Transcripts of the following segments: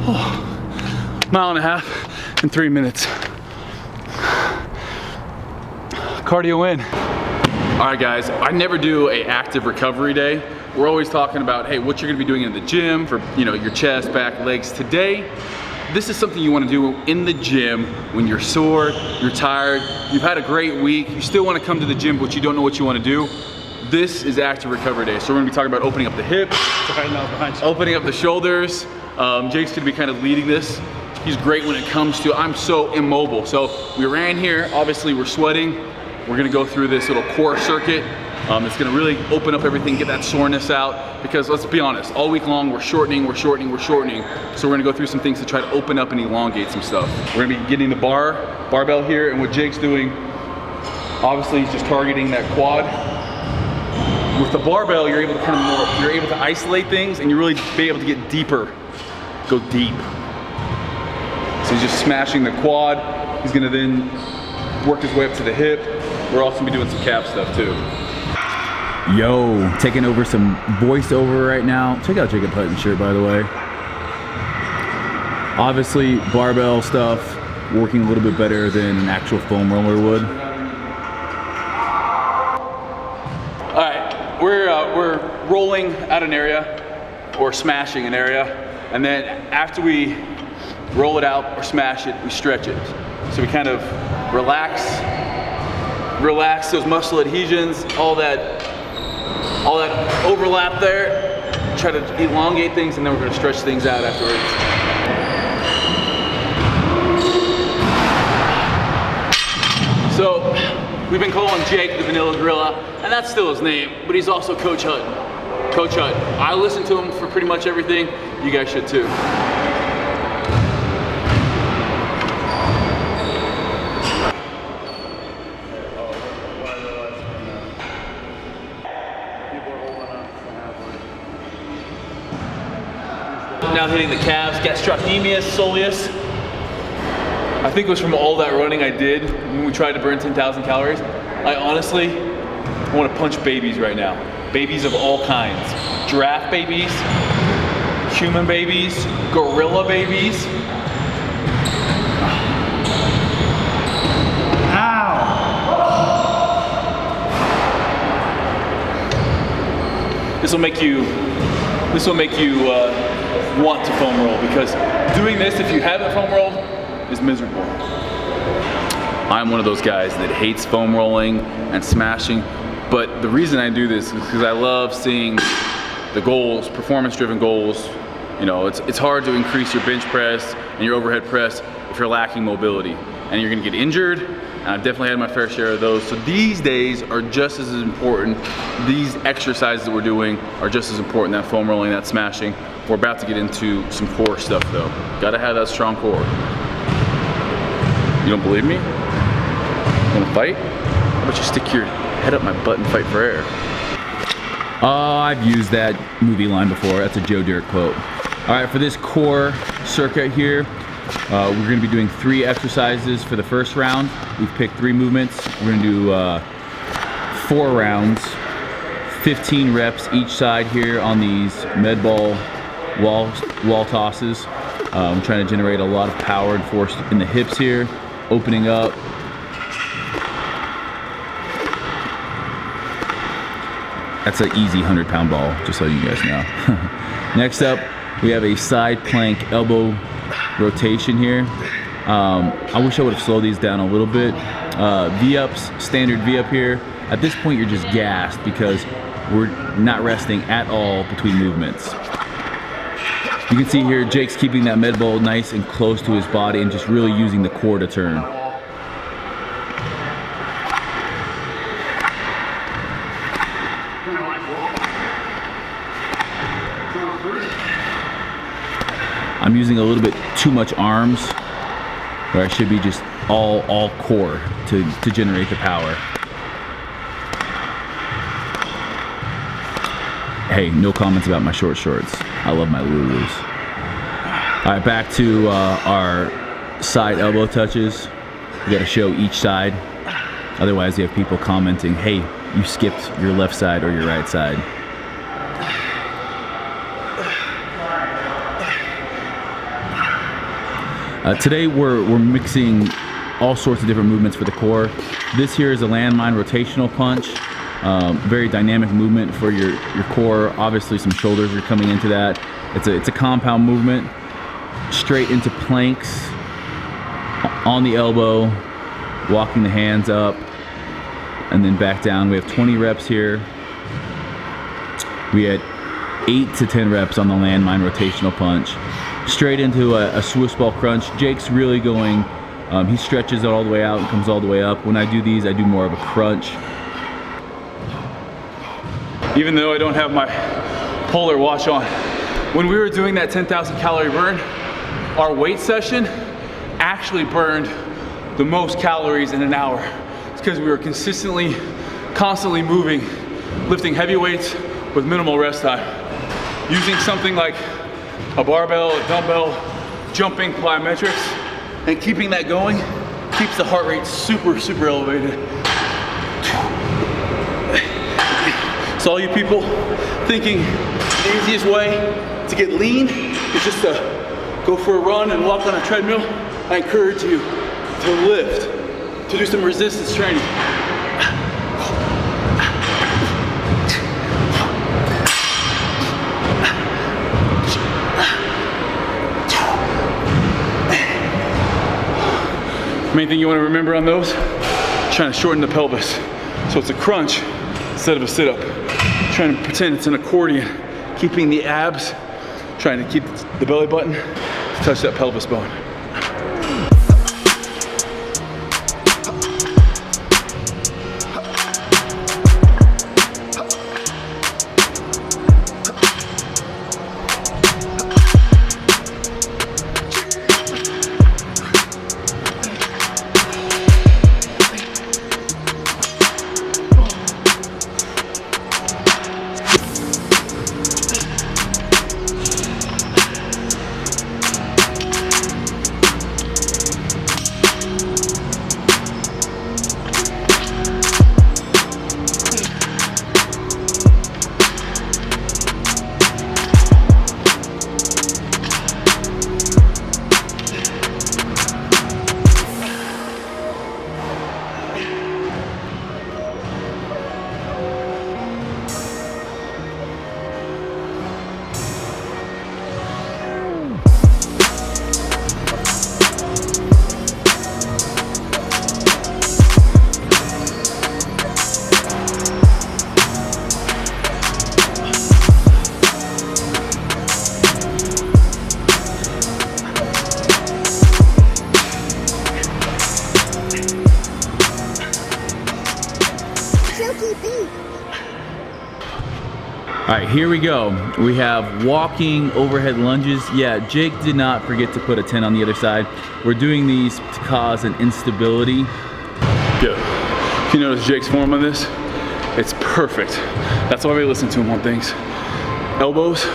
Mile and a half in 3 minutes. Cardio in. All right guys, I never do a active recovery day. We're always talking about, hey, what you're gonna be doing in the gym for, you know, your chest, back, legs. Today, this is something you wanna do in the gym when you're sore, you're tired, you've had a great week, you still wanna come to the gym, but you don't know what you wanna do. This is active recovery day. So we're gonna be talking about opening up the hips, opening up the shoulders. Jake's gonna be kind of leading this. He's great when it comes to, I'm so immobile. So we ran here, obviously we're sweating. We're gonna go through this little core circuit. It's gonna really open up everything, get that soreness out, because let's be honest, all week long we're shortening. So we're gonna go through some things to try to open up and elongate some stuff. We're gonna be getting the barbell here, and what Jake's doing, obviously he's just targeting that quad. With the barbell, you're able to you're able to isolate things, and you really be able to get deeper, go deep. So he's just smashing the quad. He's gonna then work his way up to the hip. We're also gonna be doing some calf stuff too. Yo, taking over some voiceover right now. Check out Jacob Hutton's shirt, by the way. Obviously, barbell stuff working a little bit better than an actual foam roller would. All right, we're rolling out an area or smashing an area, and then after we roll it out or smash it, we stretch it. So we kind of relax those muscle adhesions, all that overlap there, try to elongate things, and then we're gonna stretch things out afterwards. So we've been calling Jake the Vanilla Gorilla, and that's still his name, but he's also Coach Hutton. Coach Hutton. I listen to him for pretty much everything. You guys should too. Now hitting the calves, gastrocnemius, soleus. I think it was from all that running I did when we tried to burn 10,000 calories. I honestly want to punch babies right now. Babies of all kinds. Giraffe babies, human babies, gorilla babies. Ow! This will make you want to foam roll, because doing this, if you haven't foam rolled, is miserable. I'm one of those guys that hates foam rolling and smashing, but the reason I do this is because I love seeing the goals, performance-driven goals. You know, it's hard to increase your bench press and your overhead press if you're lacking mobility, and you're gonna get injured. And I've definitely had my fair share of those. So these days are just as important. These exercises that we're doing are just as important, that foam rolling, that smashing. We're about to get into some core stuff though. Gotta have that strong core. You don't believe me? Wanna fight? How about you stick your head up my butt and fight for air? I've used that movie line before. That's a Joe Dirt quote. All right, for this core circuit here, we're gonna be doing 3 exercises for the first round. We've picked 3 movements. We're gonna do 4 rounds, 15 reps each side here on these med ball wall tosses. I'm trying to generate a lot of power and force in the hips here, opening up. That's an easy 100-pound ball, just so you guys know. Next up, we have a side plank elbow rotation here. I wish I would have slowed these down a little bit. V-ups, standard V-up here. At this point, you're just gassed because we're not resting at all between movements. You can see here, Jake's keeping that med ball nice and close to his body and just really using the core to turn. I'm using a little bit too much arms, where I should be just all core to generate the power. Hey, no comments about my short shorts. I love my Lulus. All right, back to our side elbow touches. We gotta show each side. Otherwise, you have people commenting, hey, you skipped your left side or your right side. Today we're mixing all sorts of different movements for the core. This here is a landmine rotational punch. Very dynamic movement for your core. Obviously some shoulders are coming into that. It's a compound movement. Straight into planks on the elbow, walking the hands up and then back down. We have 20 reps here. We had 8 to 10 reps on the landmine rotational punch. Straight into a Swiss ball crunch. Jake's really going, he stretches it all the way out and comes all the way up. When I do these, I do more of a crunch. Even though I don't have my polar watch on, when we were doing that 10,000 calorie burn, our weight session actually burned the most calories in an hour. It's because we were constantly moving, lifting heavy weights with minimal rest time. Using something like a barbell, a dumbbell, jumping plyometrics, and keeping that going keeps the heart rate super elevated. So all you people thinking the easiest way to get lean is just to go for a run and walk on a treadmill, I encourage you to lift, to do some resistance training. Main thing you want to remember on those, trying to shorten the pelvis. So it's a crunch instead of a sit-up. Trying to pretend it's an accordion, keeping the abs, trying to keep the belly button to touch that pelvis bone. All right, here we go. We have walking overhead lunges. Yeah, Jake did not forget to put a 10 on the other side. We're doing these to cause an instability. Good. If you notice Jake's form on this, it's perfect. That's why we listen to him on things. Elbows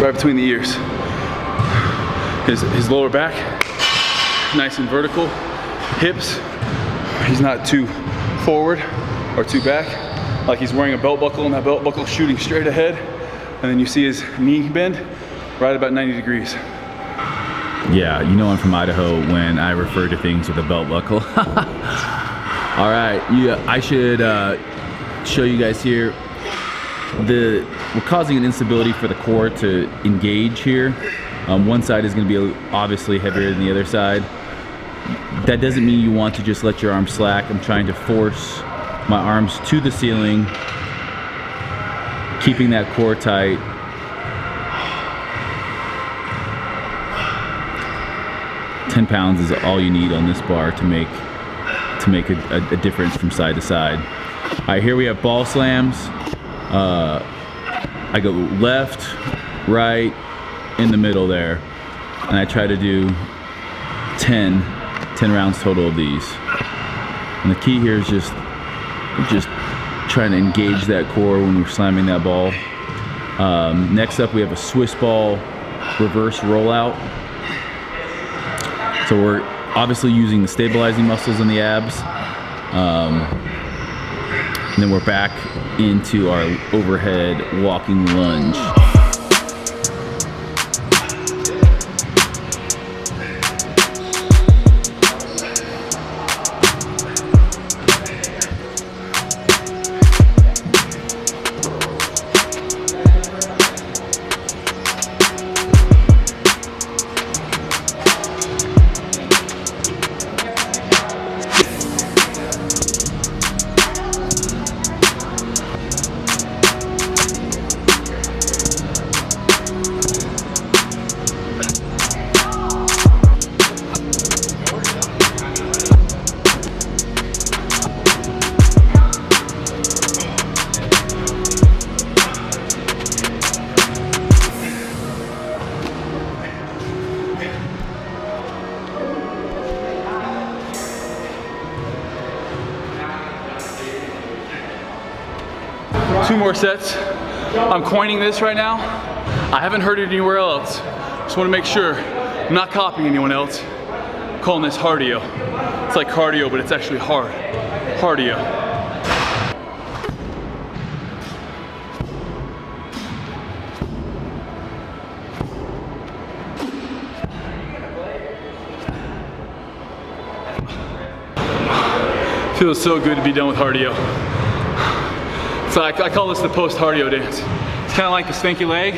right between the ears. His lower back, nice and vertical. Hips, he's not too forward or too back. Like he's wearing a belt buckle and that belt buckle shooting straight ahead. And then you see his knee bend right about 90 degrees. Yeah, you know I'm from Idaho when I refer to things with a belt buckle. All right, I should show you guys here. We're causing an instability for the core to engage here. One side is going to be obviously heavier than the other side. That doesn't mean you want to just let your arms slack. I'm trying to force my arms to the ceiling, keeping that core tight. $10 pounds is all you need on this bar to make a difference from side to side. All right, here we have ball slams. I go left, right, in the middle there, and I try to do 10 rounds total of these. And the key here is just trying to engage that core when we're slamming that ball. Next up, we have a Swiss ball reverse rollout. So we're obviously using the stabilizing muscles in the abs. And then we're back into our overhead walking lunge. 2 more sets. I'm coining this right now. I haven't heard it anywhere else. Just want to make sure I'm not copying anyone else. I'm calling this cardio. It's like cardio, but it's actually hard. Cardio. Feels so good to be done with cardio. So I call this the post-cardio dance. It's kind of like the stinky leg,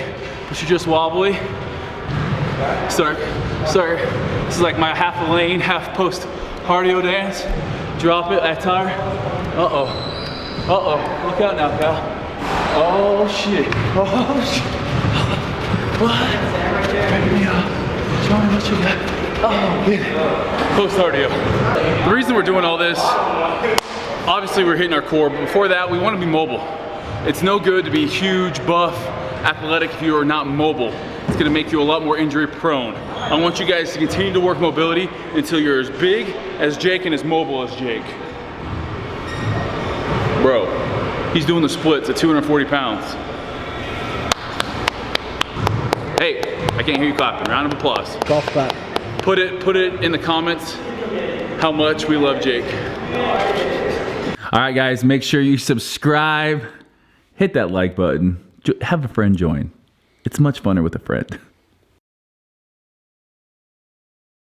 but you're just wobbly. Start. This is like my half a lane, half post-cardio dance. Drop it, Atar. Uh-oh. Look out now, pal. Oh shit. What? Back me up. Show me what you got. Oh, good. Post-cardio. The reason we're doing all this, obviously we're hitting our core, but before that, we want to be mobile. It's no good to be huge, buff, athletic if you are not mobile. It's going to make you a lot more injury prone. I want you guys to continue to work mobility until you're as big as Jake and as mobile as Jake. Bro, he's doing the splits at 240 pounds. Hey, I can't hear you clapping. Round of applause. Golf clap. Put it in the comments how much we love Jake. All right, guys, make sure you subscribe, hit that like button, have a friend join. It's much funner with a friend.